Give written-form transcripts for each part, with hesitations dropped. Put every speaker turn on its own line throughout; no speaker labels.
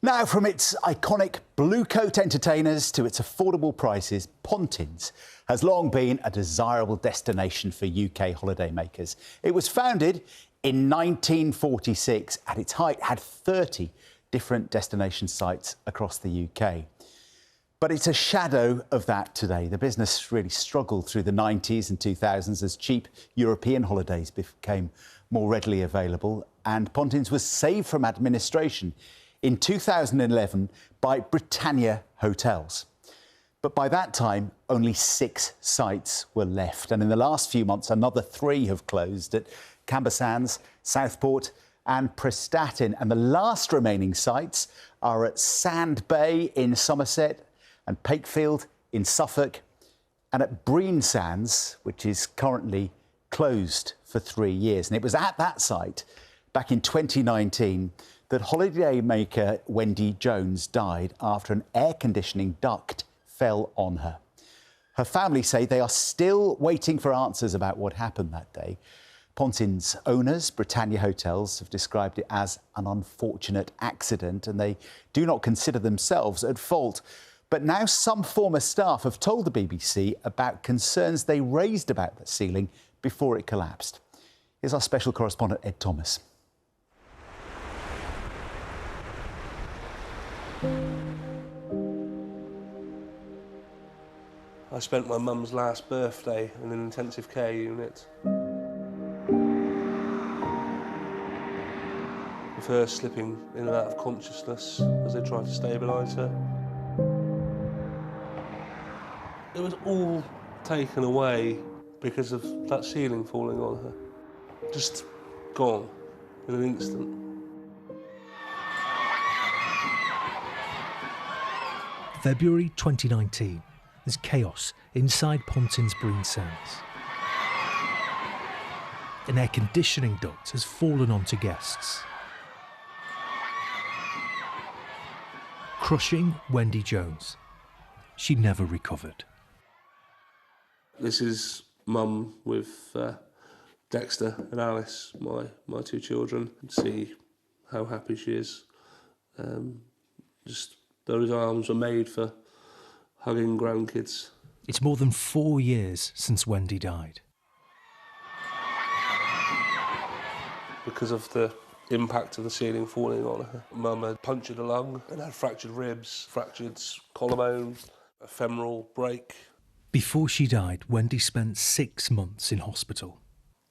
Now, from its iconic blue coat entertainers to its affordable prices, Pontins has long been a desirable destination for UK holidaymakers. It was founded in 1946. At its height, had 30 different destination sites across the UK. But it's a shadow of that today. The business really struggled through the 90s and 2000s as cheap European holidays became more readily available, and Pontins was saved from administration in 2011 by Britannia Hotels. But by that time, only 6 sites were left. And in the last few months, another 3 have closed at Camber Sands, Southport and Prestatyn. And the last remaining sites are at Sand Bay in Somerset and Pakefield in Suffolk, and at Breen Sands, which is currently closed for 3 years. And it was at that site, back in 2019, that holidaymaker Wendy Jones died after an air conditioning duct fell on her. Her family say they are still waiting for answers about what happened that day. Pontins owners, Britannia Hotels, have described it as an unfortunate accident, and they do not consider themselves at fault. But now some former staff have told the BBC about concerns they raised about the ceiling before it collapsed. Here's our special correspondent, Ed Thomas.
I spent my mum's last birthday in an intensive care unit. With her slipping in and out of consciousness as they tried to stabilise her. It was all taken away because of that ceiling falling on her. Just gone in an instant.
February 2019. There's chaos inside Pontins Breen Sands. An air conditioning duct has fallen onto guests, crushing Wendy Jones. She never recovered.
This is Mum with Dexter and Alice, my 2 children. See how happy she is. Just those arms are made for hugging grandkids.
It's more than 4 years since Wendy died.
Because of the impact of the ceiling falling on her, Mum had punctured a lung and had fractured ribs, fractured collarbone, a femoral break.
Before she died, Wendy spent 6 months in hospital.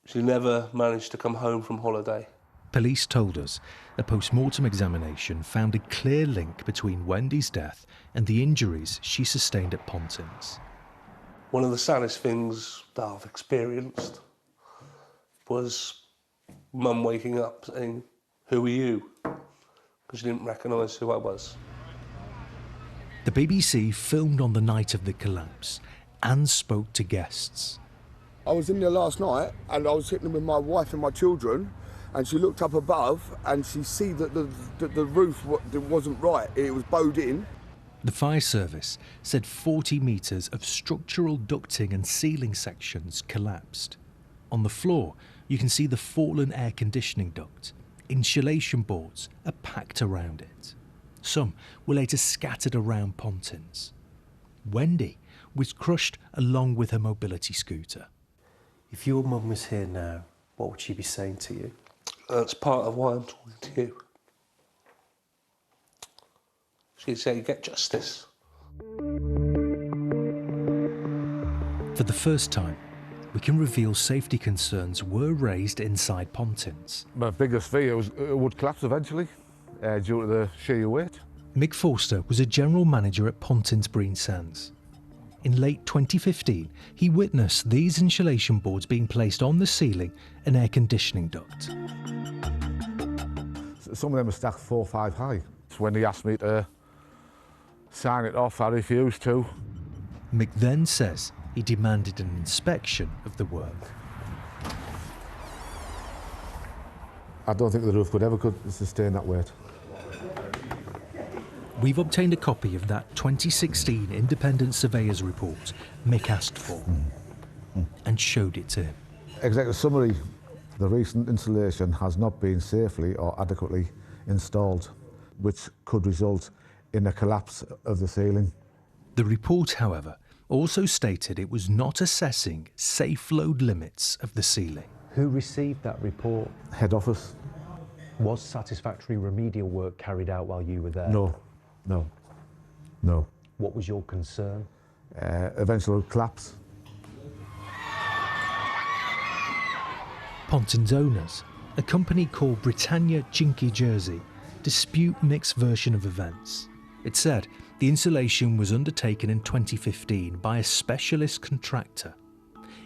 She never managed to come home from holiday.
Police told us a post-mortem examination found a clear link between Wendy's death and the injuries she sustained at Pontins.
One of the saddest things that I've experienced was Mum waking up saying, "Who are you?" because she didn't recognise who I was.
The BBC filmed on the night of the collapse and spoke to guests.
I was in there last night and I was sitting with my wife and my children, and she looked up above and she see that the roof wasn't right, it was bowed in.
The fire service said 40 metres of structural ducting and ceiling sections collapsed. On the floor, you can see the fallen air conditioning duct. Insulation boards are packed around it. Some were later scattered around Pontins. Wendy was crushed along with her mobility scooter.
If your mum was here now, what would she be saying to you?
That's part of why I'm talking to you. She'd say, "Get justice."
For the first time, we can reveal safety concerns were raised inside Pontins.
My biggest fear was it would collapse eventually due to the sheer weight.
Mick Forster was a general manager at Pontins Breen Sands. In late 2015, he witnessed these insulation boards being placed on the ceiling and air conditioning duct.
Some of them are stacked 4 or 5 high. So when they asked me to sign it off, I refused to.
Mick then says he demanded an inspection of the work.
I don't think the roof could sustain that weight.
We've obtained a copy of that 2016 independent surveyor's report Mick asked for and showed it to him.
Executive summary: the recent installation has not been safely or adequately installed. which could result in a collapse of the ceiling.
The report, however, also stated it was not assessing safe load limits of the ceiling.
Who received that report?
Head office?
Was satisfactory remedial work carried out while you were there?
No, no, no.
What was your concern?
Eventual collapse.
Pontins owners, a company called Britannia Chinky Jersey, dispute Nick's version of events. It said the installation was undertaken in 2015 by a specialist contractor.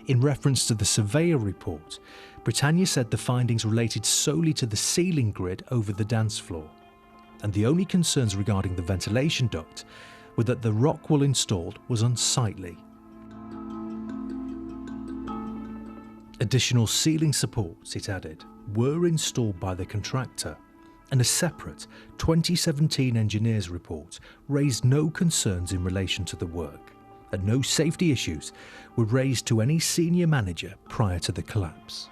In reference to the surveyor report, Britannia said the findings related solely to the ceiling grid over the dance floor, and the only concerns regarding the ventilation duct were that the rock wool installed was unsightly. Additional ceiling supports, it added, were installed by the contractor, and a separate 2017 engineers report raised no concerns in relation to the work, and no safety issues were raised to any senior manager prior to the collapse.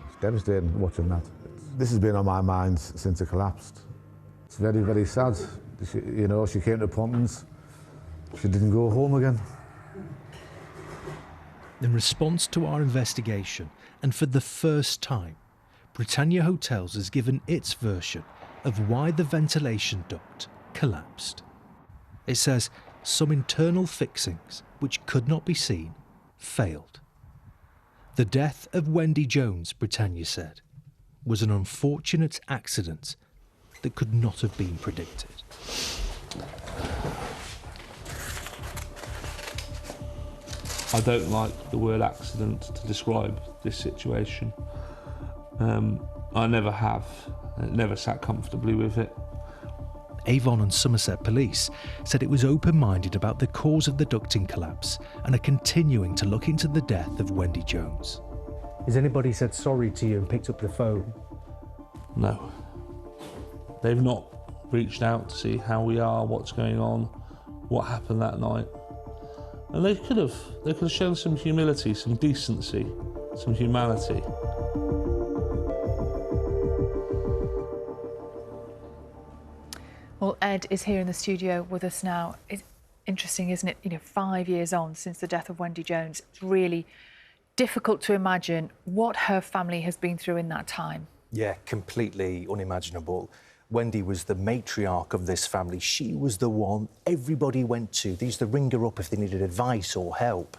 It's devastating watching that. This has been on my mind since it collapsed. It's very, very sad. She came to Pontins. She didn't go home again.
In response to our investigation, and for the first time, Britannia Hotels has given its version of why the ventilation duct collapsed. It says some internal fixings, which could not be seen, failed. The death of Wendy Jones, Britannia said, was an unfortunate accident that could not have been predicted.
I don't like the word accident to describe this situation. I never have. Never sat comfortably with it.
Avon and Somerset Police said it was open-minded about the cause of the ducting collapse and are continuing to look into the death of Wendy Jones.
Has anybody said sorry to you and picked up the phone?
No. They've not reached out to see how we are, what's going on, what happened that night. And they could have shown some humility, some decency, some humanity.
Well, Ed is here in the studio with us now. It's interesting, isn't it? 5 years on since the death of Wendy Jones. It's really difficult to imagine what her family has been through in that time.
Yeah, completely unimaginable. Wendy was the matriarch of this family. She was the one everybody went to. They used to ring her up if they needed advice or help.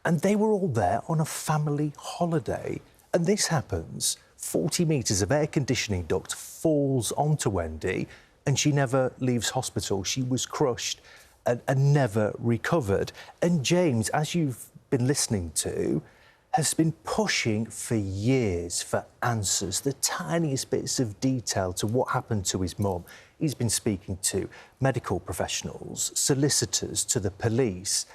And they were all there on a family holiday. And this happens. 40 metres of air conditioning duct falls onto Wendy and she never leaves hospital. She was crushed and never recovered. And James, as you've been listening to, has been pushing for years for answers, the tiniest bits of detail to what happened to his mum. He's been speaking to medical professionals, solicitors, to the police.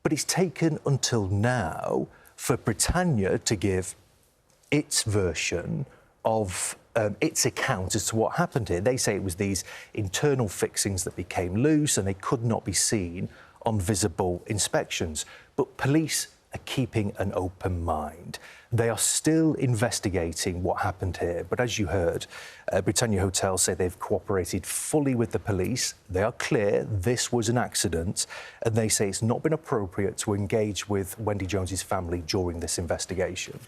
But it's taken until now for Britannia to give its version of its account as to what happened here. They say it was these internal fixings that became loose and they could not be seen on visible inspections. But police are keeping an open mind. They are still investigating what happened here. But as you heard, Britannia Hotels say they've cooperated fully with the police. They are clear this was an accident, and they say it's not been appropriate to engage with Wendy Jones's family during this investigation.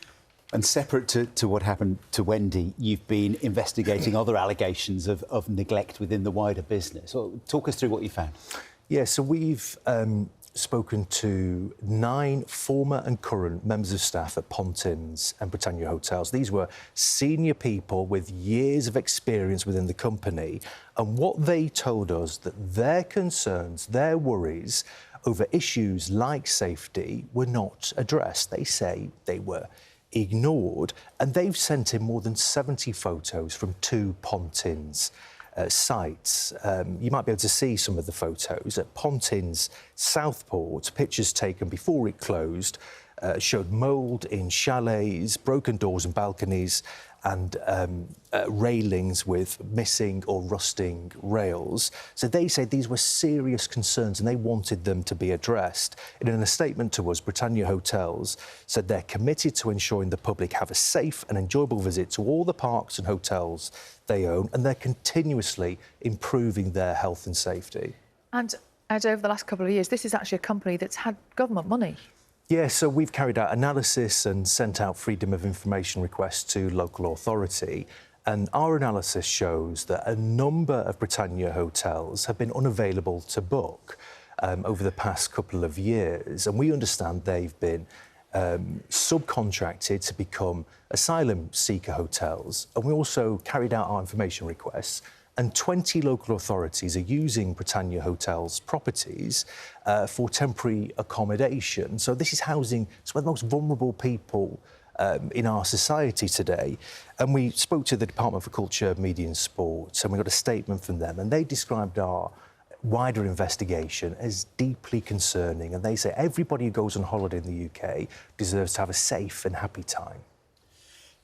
And separate to what happened to Wendy, you've been investigating other allegations of neglect within the wider business. Well, talk us through what you found.
Yeah, so we've spoken to 9 former and current members of staff at Pontins and Britannia Hotels. These were senior people with years of experience within the company. And what they told us, that their concerns, their worries over issues like safety were not addressed. They say they were ignored. And they've sent in more than 70 photos from 2 Pontins sites. You might be able to see some of the photos at Pontins Southport, pictures taken before it closed,
showed mould in chalets, broken doors and balconies, and railings with missing or rusting rails. So they said these were serious concerns and they wanted them to be addressed. And in a statement to us, Britannia Hotels said they're committed to ensuring the public have a safe and enjoyable visit to all the parks and hotels they own, and they're continuously improving their health and safety.
And Ed, over the last couple of years, this is actually a company that's had government money.
Yeah, so we've carried out analysis and sent out freedom of information requests to local authority. And our analysis shows that a number of Britannia hotels have been unavailable to book over the past couple of years. And we understand they've been subcontracted to become asylum seeker hotels. And we also carried out our information requests, and 20 local authorities are using Britannia Hotels properties for temporary accommodation. So this is housing some of the most vulnerable people in our society today. And we spoke to the Department for Culture, Media and Sport, and we got a statement from them, and they described our wider investigation as deeply concerning. And they say everybody who goes on holiday in the UK deserves to have a safe and happy time.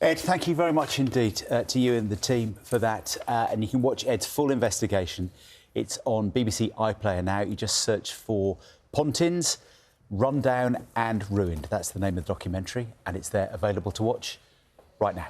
Ed, thank you very much indeed to you and the team for that. And you can watch Ed's full investigation. It's on BBC iPlayer now. You just search for Pontins, Rundown and Ruined. That's the name of the documentary, and it's there available to watch right now.